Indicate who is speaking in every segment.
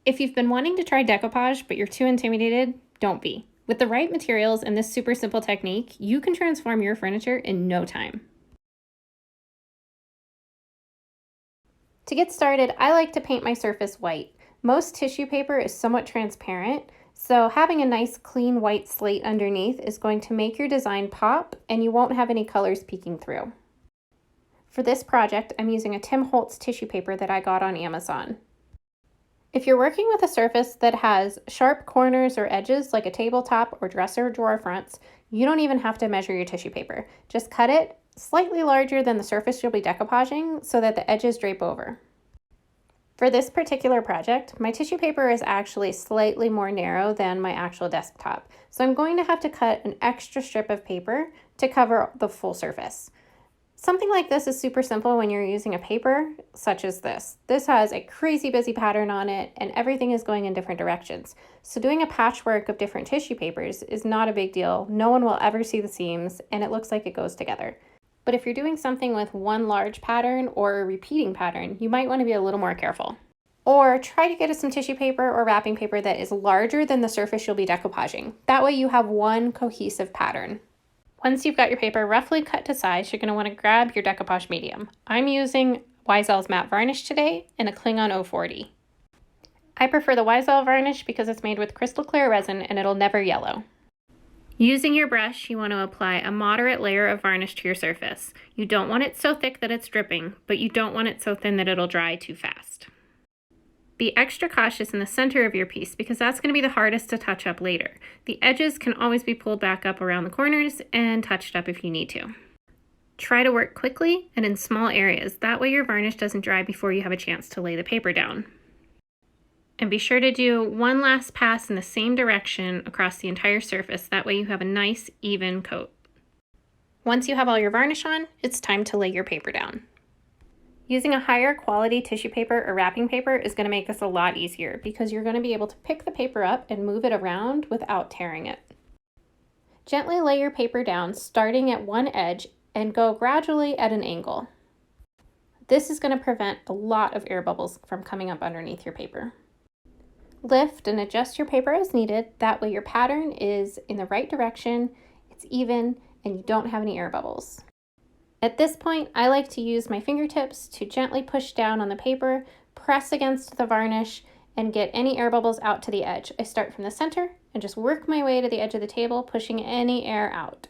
Speaker 1: If you've been wanting to try decoupage but you're too intimidated, don't be. With the right materials and this super simple technique, you can transform your furniture in no time. To get started, I like to paint my surface white. Most tissue paper is somewhat transparent, so having a nice clean white slate underneath is going to make your design pop and you won't have any colors peeking through. For this project, I'm using a Tim Holtz tissue paper that I got on Amazon. If you're working with a surface that has sharp corners or edges like a tabletop or dresser drawer fronts, you don't even have to measure your tissue paper. Just cut it slightly larger than the surface you'll be decoupaging so that the edges drape over. For this particular project, my tissue paper is actually slightly more narrow than my actual desktop, so I'm going to have to cut an extra strip of paper to cover the full surface. Something like this is super simple when you're using a paper such as this. This has a crazy busy pattern on it and everything is going in different directions. So doing a patchwork of different tissue papers is not a big deal. No one will ever see the seams and it looks like it goes together. But if you're doing something with one large pattern or a repeating pattern, you might want to be a little more careful. Or try to get some tissue paper or wrapping paper that is larger than the surface you'll be decoupaging. That way you have one cohesive pattern. Once you've got your paper roughly cut to size, you're going to want to grab your decoupage medium. I'm using Weisel's matte varnish today in a Klingon 040. I prefer the Weisel varnish because it's made with crystal clear resin and it'll never yellow. Using your brush, you want to apply a moderate layer of varnish to your surface. You don't want it so thick that it's dripping, but you don't want it so thin that it'll dry too fast. Be extra cautious in the center of your piece because that's going to be the hardest to touch up later. The edges can always be pulled back up around the corners and touched up if you need to. Try to work quickly and in small areas. That way your varnish doesn't dry before you have a chance to lay the paper down. And be sure to do one last pass in the same direction across the entire surface. That way you have a nice, even coat. Once you have all your varnish on, it's time to lay your paper down. Using a higher quality tissue paper or wrapping paper is going to make this a lot easier because you're going to be able to pick the paper up and move it around without tearing it. Gently lay your paper down, starting at one edge, and go gradually at an angle. This is going to prevent a lot of air bubbles from coming up underneath your paper. Lift and adjust your paper as needed. That way your pattern is in the right direction, it's even, and you don't have any air bubbles. At this point, I like to use my fingertips to gently push down on the paper, press against the varnish, and get any air bubbles out to the edge. I start from the center and just work my way to the edge of the table, pushing any air out.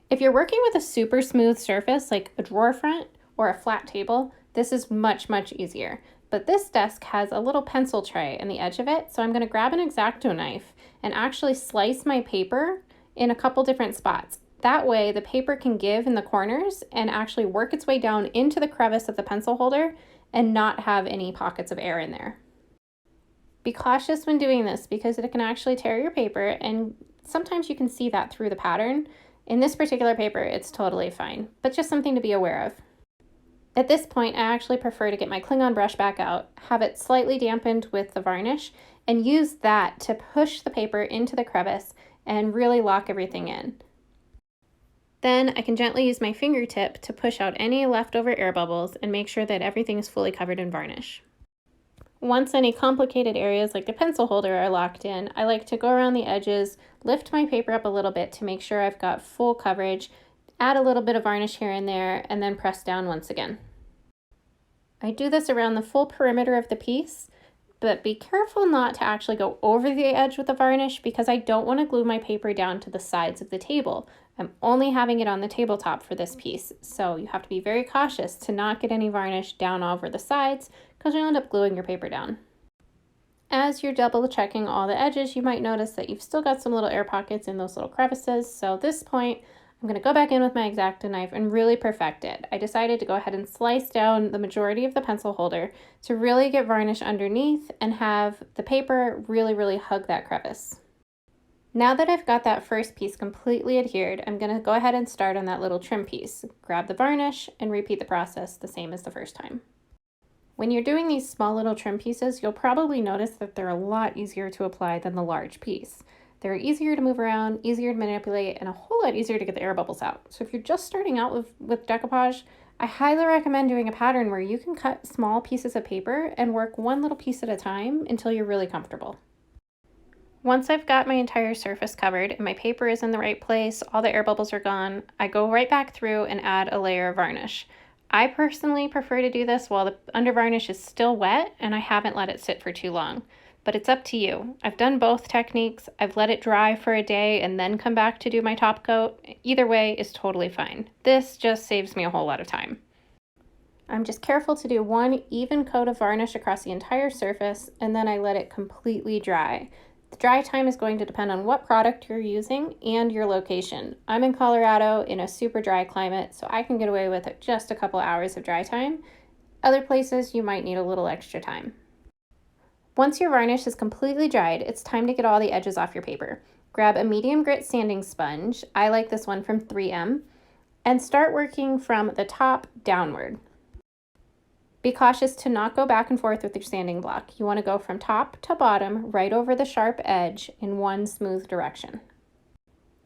Speaker 1: If you're working with a super smooth surface like a drawer front or a flat table, this is much, much easier. But this desk has a little pencil tray in the edge of it, so I'm going to grab an X-Acto knife and actually slice my paper in a couple different spots. That way the paper can give in the corners and actually work its way down into the crevice of the pencil holder and not have any pockets of air in there. Be cautious when doing this because it can actually tear your paper and sometimes you can see that through the pattern. In this particular paper, it's totally fine, but just something to be aware of. At this point, I actually prefer to get my Klingon brush back out, have it slightly dampened with the varnish, and use that to push the paper into the crevice and really lock everything in. Then I can gently use my fingertip to push out any leftover air bubbles and make sure that everything is fully covered in varnish. Once any complicated areas like the pencil holder are locked in, I like to go around the edges, lift my paper up a little bit to make sure I've got full coverage, add a little bit of varnish here and there, and then press down once again. I do this around the full perimeter of the piece, but be careful not to actually go over the edge with the varnish because I don't want to glue my paper down to the sides of the table. I'm only having it on the tabletop for this piece, so you have to be very cautious to not get any varnish down over the sides because you'll end up gluing your paper down. As you're double checking all the edges, you might notice that you've still got some little air pockets in those little crevices, so at this point, I'm going to go back in with my X-Acto knife and really perfect it. I decided to go ahead and slice down the majority of the pencil holder to really get varnish underneath and have the paper really hug that crevice. Now that I've got that first piece completely adhered, I'm going to go ahead and start on that little trim piece. Grab the varnish and repeat the process the same as the first time. When you're doing these small little trim pieces, you'll probably notice that they're a lot easier to apply than the large piece. They're easier to move around, easier to manipulate, and a whole lot easier to get the air bubbles out. So if you're just starting out with decoupage, I highly recommend doing a pattern where you can cut small pieces of paper and work one little piece at a time until you're really comfortable. Once I've got my entire surface covered and my paper is in the right place, all the air bubbles are gone, I go right back through and add a layer of varnish. I personally prefer to do this while the under varnish is still wet and I haven't let it sit for too long, but it's up to you. I've done both techniques. I've let it dry for a day and then come back to do my top coat. Either way is totally fine. This just saves me a whole lot of time. I'm just careful to do one even coat of varnish across the entire surface and then I let it completely dry. The dry time is going to depend on what product you're using and your location. I'm in Colorado in a super dry climate, so I can get away with just a couple hours of dry time. Other places, you might need a little extra time. Once your varnish is completely dried, it's time to get all the edges off your paper. Grab a medium grit sanding sponge, I like this one from 3M, and start working from the top downward. Be cautious to not go back and forth with your sanding block. You want to go from top to bottom, right over the sharp edge in one smooth direction.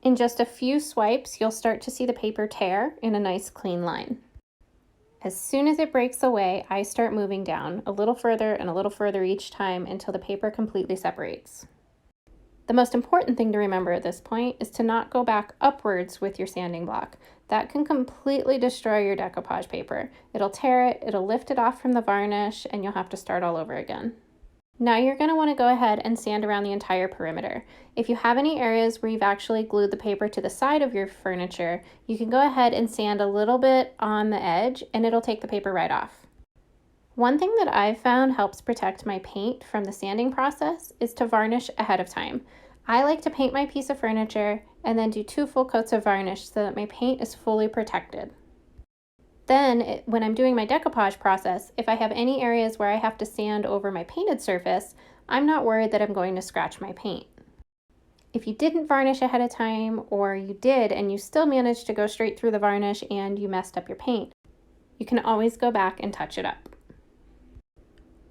Speaker 1: In just a few swipes, you'll start to see the paper tear in a nice clean line. As soon as it breaks away, I start moving down a little further and a little further each time until the paper completely separates. The most important thing to remember at this point is to not go back upwards with your sanding block. That can completely destroy your decoupage paper. It'll tear it, it'll lift it off from the varnish, and you'll have to start all over again. Now you're going to want to go ahead and sand around the entire perimeter. If you have any areas where you've actually glued the paper to the side of your furniture, you can go ahead and sand a little bit on the edge and it'll take the paper right off. One thing that I've found helps protect my paint from the sanding process is to varnish ahead of time. I like to paint my piece of furniture and then do 2 full coats of varnish so that my paint is fully protected. Then, when I'm doing my decoupage process, if I have any areas where I have to sand over my painted surface, I'm not worried that I'm going to scratch my paint. If you didn't varnish ahead of time, or you did and you still managed to go straight through the varnish and you messed up your paint, you can always go back and touch it up.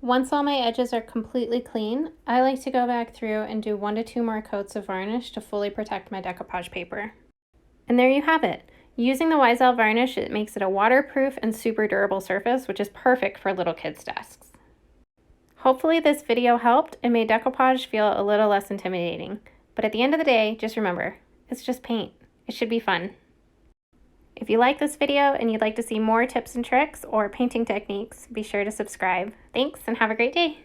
Speaker 1: Once all my edges are completely clean, I like to go back through and do 1 to 2 more coats of varnish to fully protect my decoupage paper. And there you have it. Using the YSL varnish, it makes it a waterproof and super durable surface, which is perfect for little kids' desks. Hopefully this video helped and made decoupage feel a little less intimidating. But at the end of the day, just remember, it's just paint. It should be fun. If you like this video and you'd like to see more tips and tricks or painting techniques, be sure to subscribe. Thanks and have a great day.